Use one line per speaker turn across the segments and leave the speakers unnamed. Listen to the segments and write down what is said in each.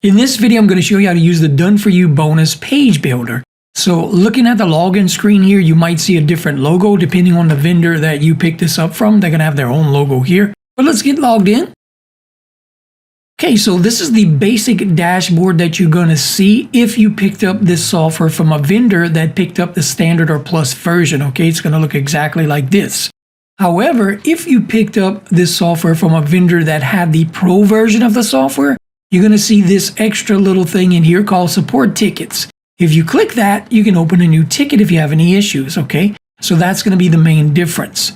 In this video, I'm going to show you how to use the Done For You bonus page builder. So looking at the login screen here, you might see a different logo depending on the vendor that you picked this up from. They're going to have their own logo here. But let's get logged in. Okay, so this is the basic dashboard that you're going to see if you picked up this software from a vendor that picked up the standard or plus version. Okay, it's going to look exactly like this. However, if you picked up this software from a vendor that had the pro version of the software, you're going to see this extra little thing in here called support tickets. If you click that, you can open a new ticket if you have any issues, okay? So that's going to be the main difference.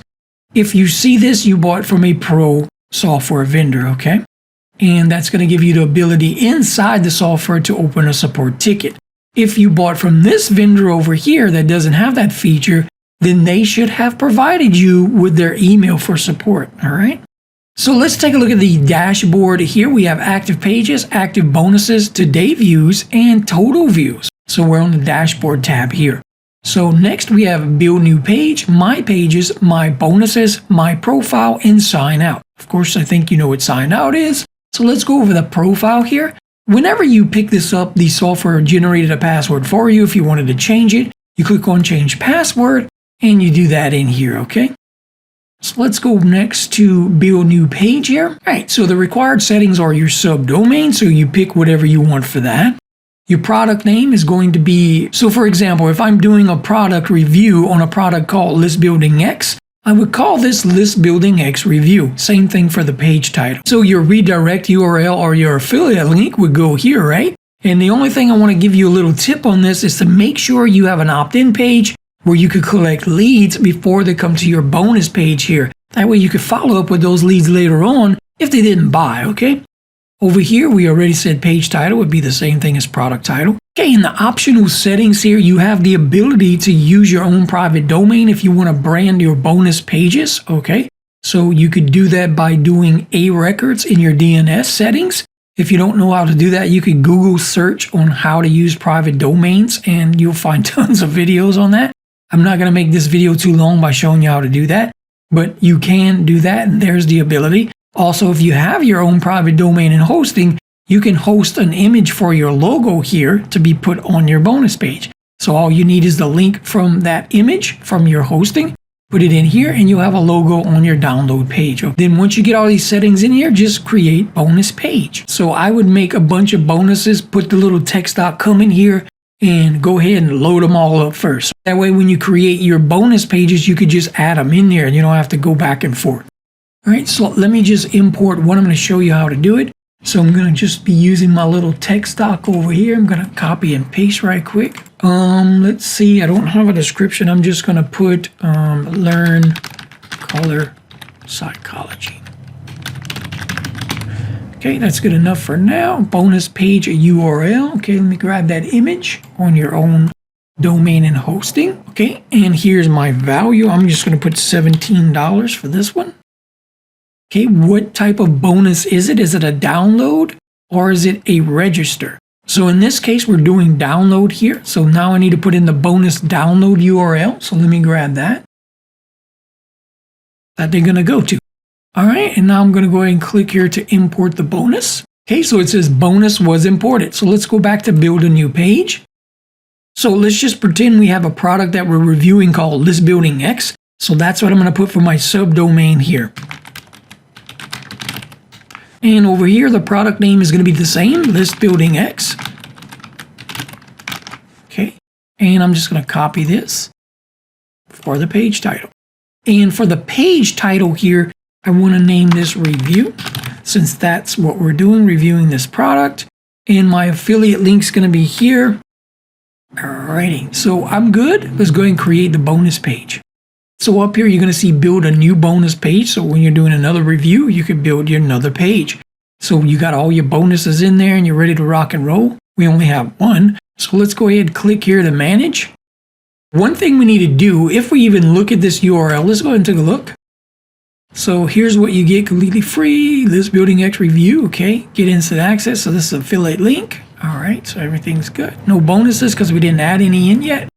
If you see this, you bought from a pro software vendor, okay? And that's going to give you the ability inside the software to open a support ticket. If you bought from this vendor over here that doesn't have that feature, then they should have provided you with their email for support, all right? So let's take a look at the dashboard. Here we have active pages, active bonuses, today views, and total views. So we're on the dashboard tab here. So next we have build new page, my pages, my bonuses, my profile, and sign out. Of course, I think you know what sign out is. So let's go over the profile here. Whenever you pick this up, the software generated a password for you. If you wanted to change it, you click on change password and you do that in here, okay? So let's go next to build new page here. All right, so the required settings are your subdomain, so you pick whatever you want for that. Your product name is going to be, so for example, if I'm doing a product review on a product called List Building X, I would call this List Building X Review. Same thing for the page title. So your redirect URL or your affiliate link would go here, right? And the only thing I want to give you a little tip on this is to make sure you have an opt-in page where you could collect leads before they come to your bonus page here. That way you could follow up with those leads later on if they didn't buy, okay? Over here, we already said page title would be the same thing as product title. Okay, in the optional settings here, you have the ability to use your own private domain if you want to brand your bonus pages, okay? So you could do that by doing A records in your DNS settings. If you don't know how to do that, you could Google search on how to use private domains and you'll find tons of videos on that. I'm not going to make this video too long by showing you how to do that, but you can do that and there's the ability. Also, if you have your own private domain and hosting, you can host an image for your logo here to be put on your bonus page. So all you need is the link from that image from your hosting, put it in here and you'll have a logo on your download page. Then once you get all these settings in here, just create bonus page. So I would make a bunch of bonuses, put the little text.com in here, and go ahead and load them all up first. That way when you create your bonus pages, you could just add them in there and you don't have to go back and forth. All right, so let me just import one. I'm going to show you how to do it. So I'm going to just be using my little text doc over here. I'm going to copy and paste right quick. Let's see, I don't have a description. I'm just going to put learn color psychology. Okay, that's good enough for now. Bonus page URL. Okay, let me grab that image on your own domain and hosting. Okay, and here's my value. I'm just going to put $17 for this one. Okay, what type of bonus is it? Is it a download or is it a register? So in this case, we're doing download here. So now I need to put in the bonus download URL. So let me grab that they're going to go to. All right, and now I'm going to go ahead and click here to import the bonus. Okay, so it says bonus was imported. So let's go back to build a new page. So let's just pretend we have a product that we're reviewing called List Building X. So that's what I'm going to put for my subdomain here. And over here, the product name is going to be the same, List Building X. Okay, and I'm just going to copy this for the page title. And for the page title here, I want to name this review, since that's what we're doing, reviewing this product. And my affiliate link's going to be here. Alrighty, so I'm good. Let's go ahead and create the bonus page. So up here, you're going to see build a new bonus page. So when you're doing another review, you can build your another page. So you got all your bonuses in there and you're ready to rock and roll. We only have one. So let's go ahead and click here to manage. One thing we need to do, if we even look at this URL, let's go ahead and take a look. So here's what you get completely free, List Building X Review, okay, get instant access. So this is affiliate link. All right, so everything's good. No bonuses because we didn't add any in yet.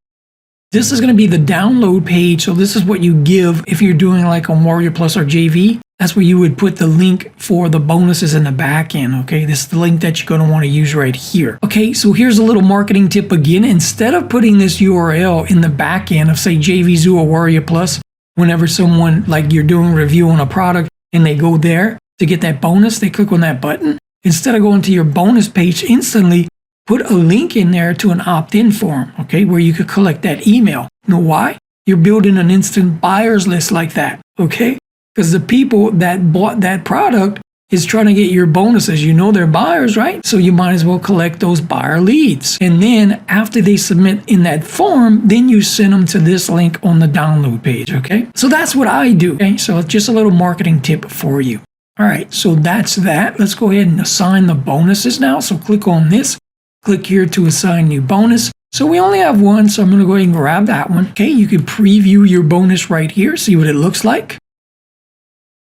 This is going to be the download page. So this is what you give if you're doing like on Warrior Plus or JV. that's where you would put the link for the bonuses in the back end, okay? This is the link that you're going to want to use right here. Okay, so here's a little marketing tip again. Instead of putting this URL in the back end of, say, JVZoo or Warrior Plus, whenever someone, like you're doing a review on a product and they go there to get that bonus, they click on that button. Instead of going to your bonus page instantly, put a link in there to an opt-in form, okay, where you could collect that email. You know why? You're building an instant buyers list like that, okay? Because the people that bought that product is trying to get your bonuses. You know they're buyers, right? So you might as well collect those buyer leads. And then after they submit in that form, then you send them to this link on the download page, okay? So that's what I do, okay? So it's just a little marketing tip for you. All right, so that's that. Let's go ahead and assign the bonuses now. So click on this. Click here to assign new bonus. So we only have one, so I'm going to go ahead and grab that one. Okay, you can preview your bonus right here, see what it looks like.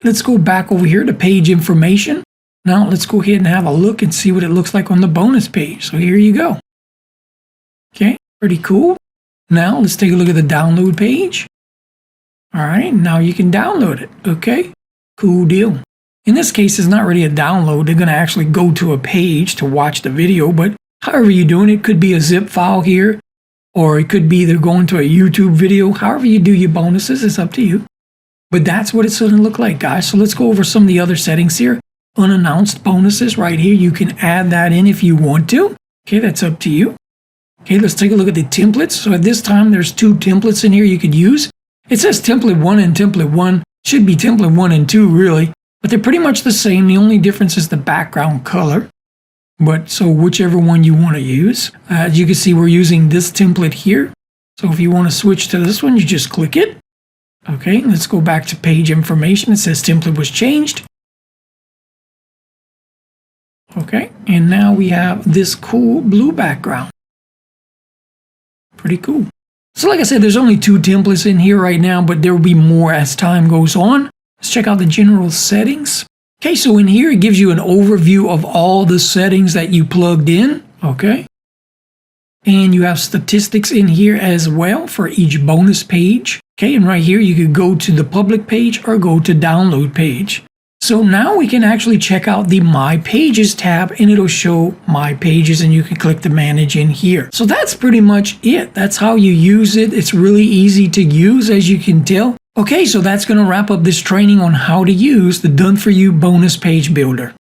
Let's go back over here to page information. Now let's go ahead and have a look and see what it looks like on the bonus page. So here you go. Okay, pretty cool. Now let's take a look at the download page. All right, now you can download it. Okay, cool deal. In this case, it's not really a download. They're going to actually go to a page to watch the video, but however you're doing it, could be a zip file here, or it could be they're going to a YouTube video. However you do your bonuses, it's up to you. But that's what it's going to look like, guys. So let's go over some of the other settings here. Unannounced bonuses right here. You can add that in if you want to. Okay, that's up to you. Okay, let's take a look at the templates. So at this time, there's 2 templates in here you could use. It says template 1 and template 1. Should be template 1 and 2, really. But they're pretty much the same. The only difference is the background color. But so whichever one you want to use. As you can see, we're using this template here. So if you want to switch to this one, you just click it. Okay, let's go back to page information. It says template was changed. Okay, and now we have this cool blue background. Pretty cool. So like I said, there's only 2 templates in here right now, but there will be more as time goes on. Let's check out the general settings. Okay, so in here, it gives you an overview of all the settings that you plugged in. Okay. And you have statistics in here as well for each bonus page. Okay, and right here you could go to the public page or go to download page. So now we can actually check out the My Pages tab and it'll show My Pages and you can click to manage in here. So that's pretty much it. That's how you use it. It's really easy to use, as you can tell. Okay, so that's going to wrap up this training on how to use the Done For You bonus page builder.